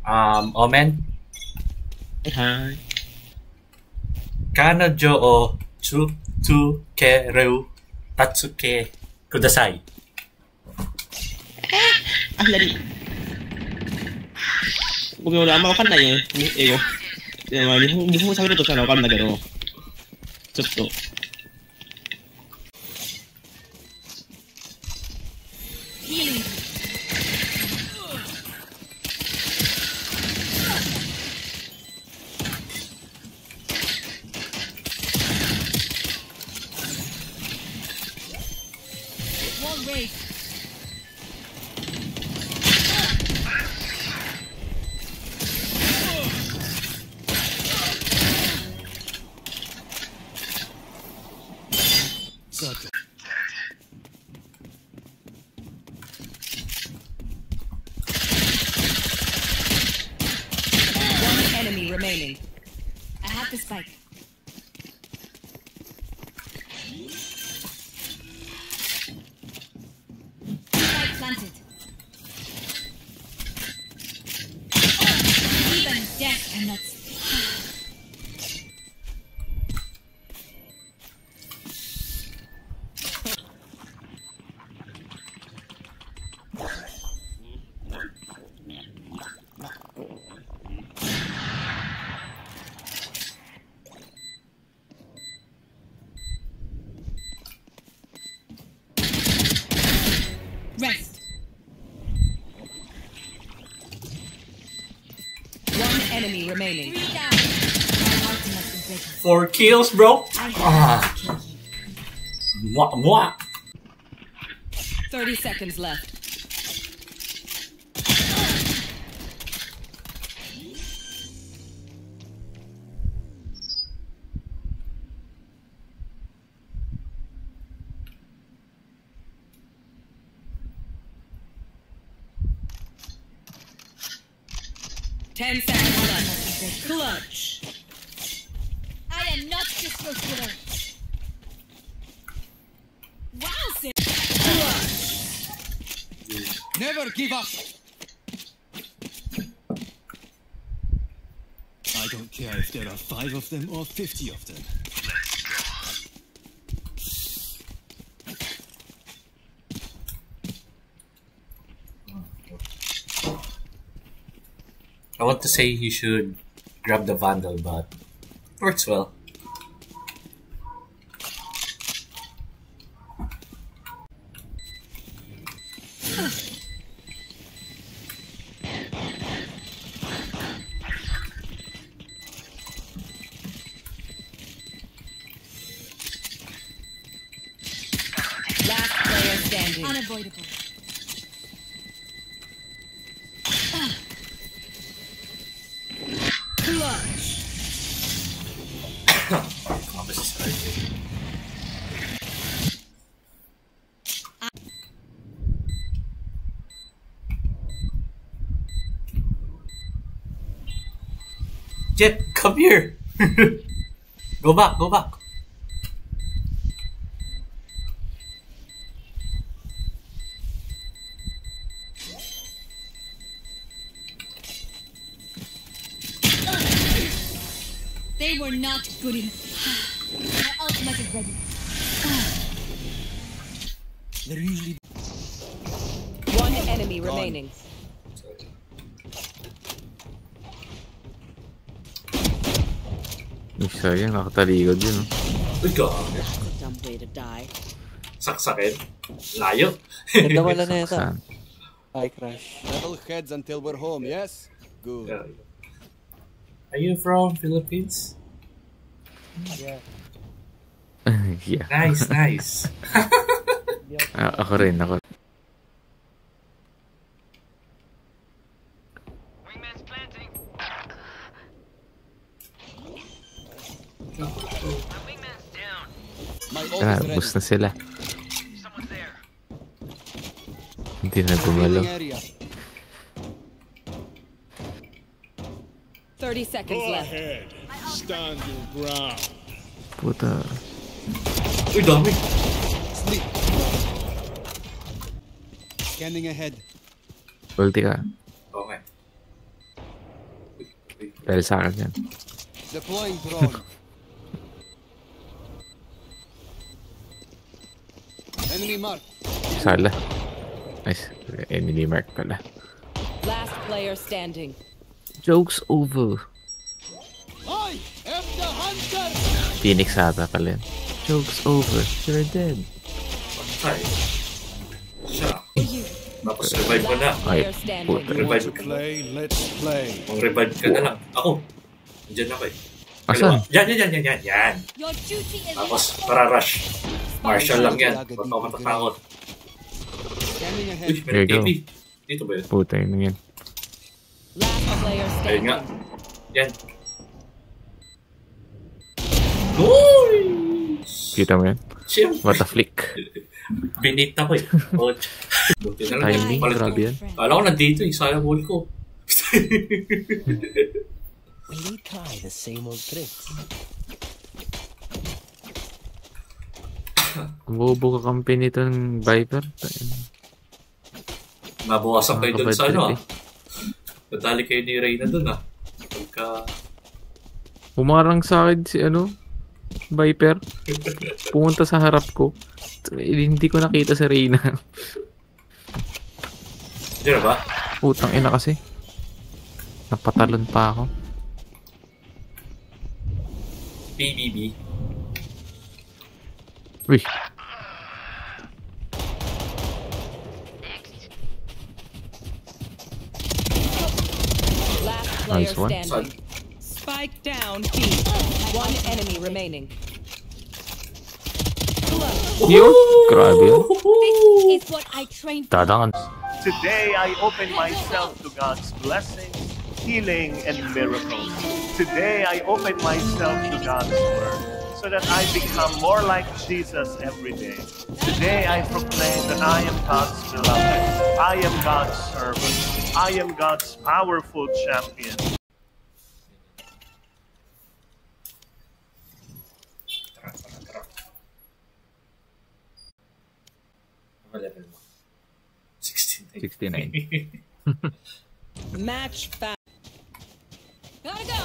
Omen? Hi. Kanojo o Tsukeru Tatsuke Kudasai. Ang lali. Huwag mo lang, makan na yun. Eyo. Hindi mo sabi ito sa nakan na gano'n. Tsuto. Healing. Wall race. One enemy remaining. I have the spike. Spike planted. Even death cannot. Rest. One enemy remaining. My ultimate is ready. 4 kills, bro. I Ah. have to kill you. Mwah, mwah. 30 seconds left. Ten seconds left. Clutch. I am not just your killer. Wow, sis. Never give up! I don't care if there are 5 of them or 50 of them. I want to say you should grab the Vandal, but works well. Last player standing. Unavoidable. Clutch. Thomas is hard. Jet, come here! Go back, go back. They were not good enough. My ultimate is ready. They're usually One enemy remaining. Sayang, nakataligod yun. Uy, ka. That's a dumb way to die. Saksakin. Layo. Ganda wala na yata. Saan? Ay, crash. level heads until we're home, yes? Good. Yeah. Are you from Philippines? Yeah. Yeah. Nice, nice. Ako rin, ako. Wingman's planting. My wingman's down. My ult Ah, is ready. bus na sila. Someone's there. Hindi na gumalo. Healing area. 30 seconds left. Stand your ground. Puta. Uy, dami. Sleep. Scanning ahead. Ulti ka. Okay. Dahil sa akin yan. Deploying drone. Enemy mark. Sala. Nice. Enemy mark pala. Last player standing. Joke's over. I am the hunter. Phoenix ata pala yan. Joke's over. You're dead. Patay. Siya. Tapos revive ko na. Ay, Player standing. puta. Revive To ka na. play, let's play. Mag-revive ka na lang. Ako. Diyan ako eh. Asan? Yan. Your duty is Tapos, para rush. Marshall lang yan. Ba't ako matatakot? Scanning ahead. Uy, There may you go. KP. Dito ba yun? Puta yun yan. last player Ayun nga. standing. Yan. Uy! Kita mo yan? Siyempre. What a flick. Binit ako eh. Buti na lang. Timing, Palit grabe ko. yan. Kala ko nandito eh. Sayang wall ko. We try the same old tricks. Bobo ka kampi nito ng Viper. Nabawasan kayo dun sa Nakakabad ano ah. trip Nadali kayo ni Reyna dun ah. Pagka... Humarang sa akin si ano, Viper. Pumunta sa harap ko. Hindi ko nakita si Reyna. Di na ba? Putang ina kasi. Napatalon pa ako. PBB. Uy. Last player Nice one. standing. Spike down B. One enemy remaining. Yo! Grabe yan. This is what I trained for. Tadangan. Today I open myself to God's blessings, healing, and miracles. Today I open myself to God's word so that I become more like Jesus every day. Today I proclaim that I am God's beloved. I am God's servant. I am God's powerful champion. Ano level mo? 69. 69. Match fast. Gotta go.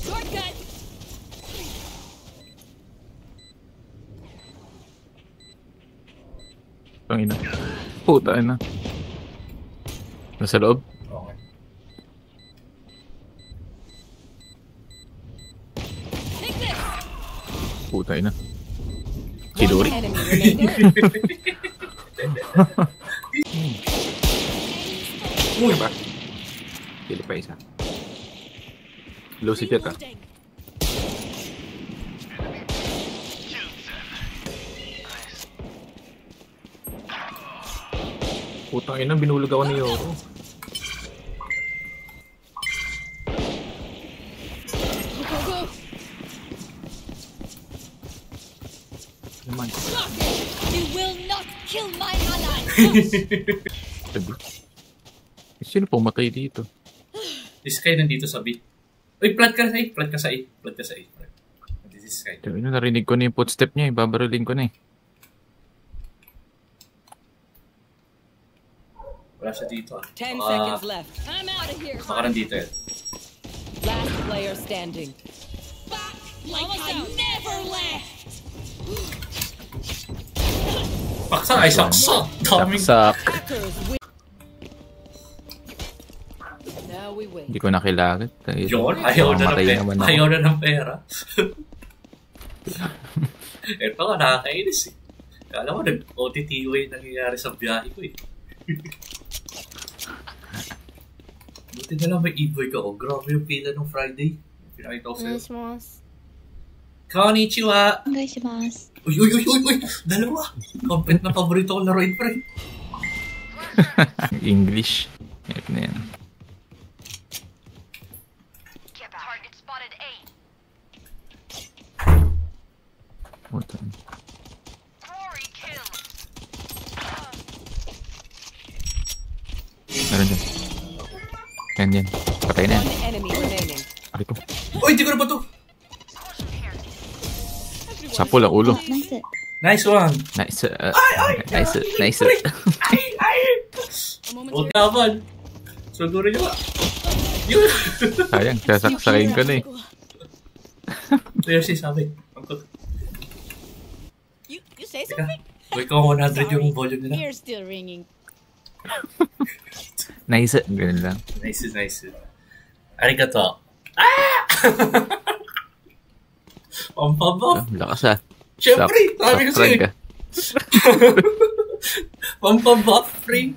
Shortcut. Ang ina. Puta ina. Nasa loob? Okay. Take this. Puta ina. One Chidori. enemy remaining. Uy! Ba? Pili pa isa. Low si Jet ah. Putang ina, binulog ako ni Yoro. Go, go. Naman. Stop it. You will not kill my ally. Sabi. Sino pumatay dito? This guy nandito sa B. Uy, plant ka sa A. Plant ka sa A. Plant ka sa A. This is guy. Sabi na, narinig ko na yung footstep niya eh. Babarulin ko na eh. Wala siya dito ah. 10 seconds left. I'm out of here. Baka nandito yan. Last player standing. Back like I never left. Paksa ay saksa! Daming... Saksak. Hackers win. Now we win. Hindi ko nakilagat. Yun, ayaw na ng Mamatay pera. naman ako. Ayaw na ng pera. Ito nga, nakakainis eh. Kala mo, nag-OTTUA nangyayari sa biyahe ko eh. Buti na lang may e-boy ka oh. Grabe yung pila nung Friday. Pinakita ko sa'yo. Konnichiwa! Uy! Dalawa! Complete na paborito kong laruin, pre. English. Yan na yan. Target spotted A. Puta. Glory kill. Meron dyan. Yan. Patay na yan. One enemy remaining. Ari ko. Uy! Di ko na ba ito? Sapul ang ulo. Nice one! Nice. Nice. Ay! Huwag naman. Siguro nyo ba? Yun! Sayang, sasaksakin ko na eh. Ito yung sabi. You say Teka, something? wait ko 100 yung volume nila. Ears still ringing. Nice, ganun lang. Nice, nice. Arigato. Ah! Pampabaf. Lakas ah. Siyempre, sabi ko sa'yo. Pampabaf, free.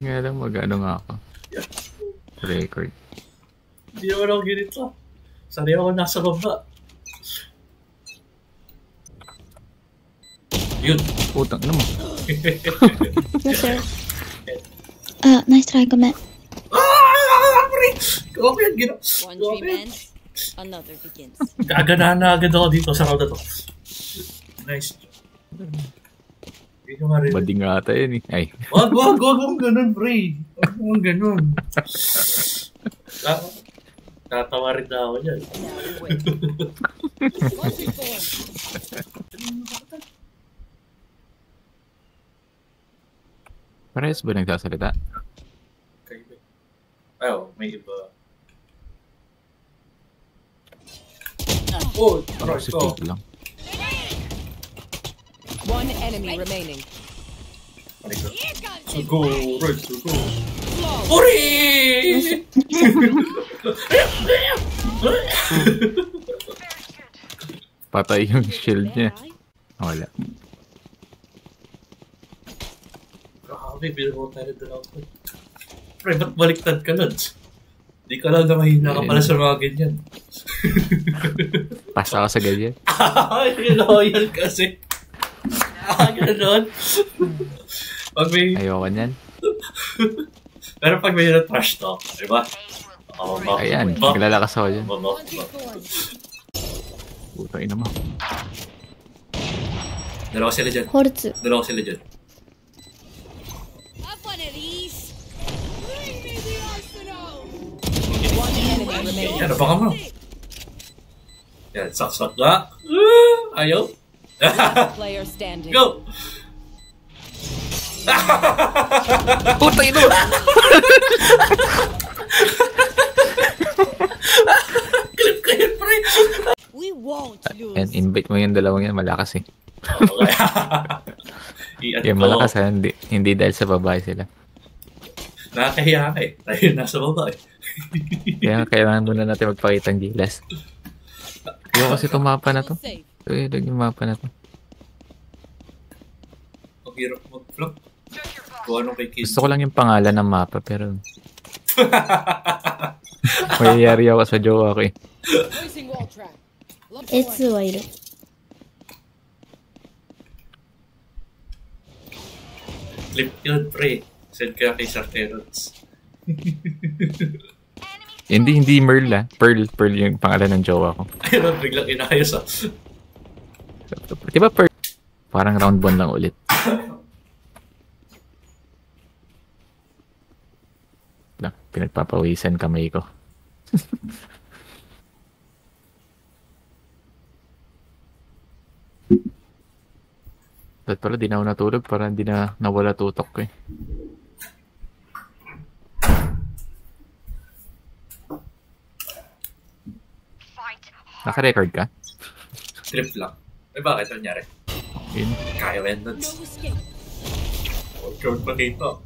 Nga lang, mag-ano nga ako. Record. Hindi naman ako ganito. Sanay ako nasa baba. Yun. Putang, ano mo? Yes, sir. Nice try, comment. Free! Kung yan, gina. One dream ends, another begins. Gaganahan na agad ako dito sa round na to. Nice. Hindi ko nga rin. Bading nga ata yun eh. Ay. Wag mong ganun, pre. Wag mong ganun. Tatawa rin na ako dyan. Parehas ba nagsasalita? Oh, may iba. Oh, aray Si ko. Pete lang. One enemy remaining. Aray ko. Sugo. Uri! Patay yung shield niya. Wala. Grabe, binuho tayo doon ako. Pre, ba't baliktad ka, Lods? Di ka lang na mahina ka pala sa mga ganyan. Pasa ako sa ganyan. Loyal kasi. Ganon. Pag may... Ayoko niyan. Pero pag may trash talk, di ba? Ayan, naglalakas ako dyan. Putang ina mo. Dalawa sila dyan. Hortz. Dalawa sila dyan. Have one of these. Bring me the arsenal. One enemy remaining. Yan, nabakan mo. Yan, saksak na. Ayaw. Player standing. Go! Putang ina mo! Clip ko yun, pre! We won't lose. And invite mo yung dalawang yan, malakas eh. Iyan Yung ko. malakas ha, hindi dahil sa babae sila. Nakakahiya ka eh. Tayo nasa baba eh. Kaya kailangan muna natin magpakita ng gilas. Yung kasi itong mapa na to. Ito yung mapa na to. Ang hirap mag-vlog. Kung anong kay kids. Gusto ko lang yung pangalan ng mapa pero... Mayayari ako sa jowa ko eh. It's wide. Clip yun, pre. Send ka kay Sarterots. Hindi Merl ah. Pearl yung pangalan ng jowa ko. Ayun, biglang inayos ah. Di ba Pearl? Parang round 1 lang ulit. Pinagpapawisan kamay ko. Ba't pala di na ako natulog? Parang di na nawala tutok ko eh. Naka-record ka? Trip lang. Eh bakit? Ano nangyari? Yun. Kaya ba yan, Lods? Huwag ka magpakita.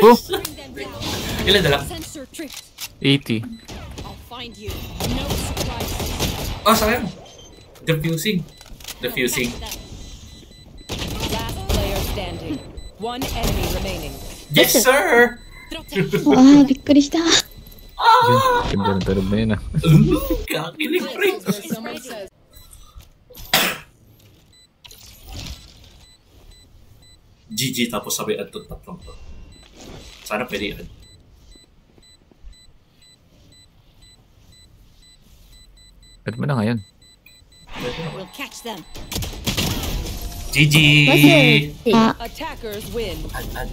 Oh! Ilan na lang? 80. I'll find you. No surprises. Oh, sayang. Diffusing. Last player standing. One enemy remaining. Yes, sir! Wow, びっくりした。 Ganda ng tulog na yun ah. Kakilig, pre. GG tapos sabi at tatlong to. Sana pwede yan. Pwede mo na ngayon. We'll catch them. GG! Attackers win.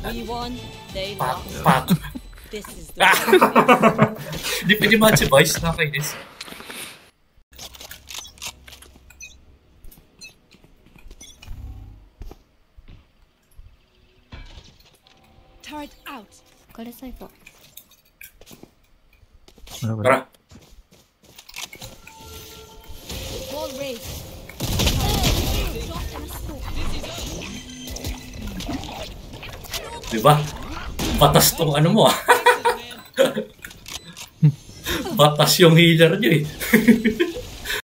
We won. They Pak, lost. pak. This is the Hindi pwede match si Vice. Nakainis. Turret out. これ最後。 Tara. Wall raised. Diba? Batas tong ano mo ah. Batas yung healer nyo eh.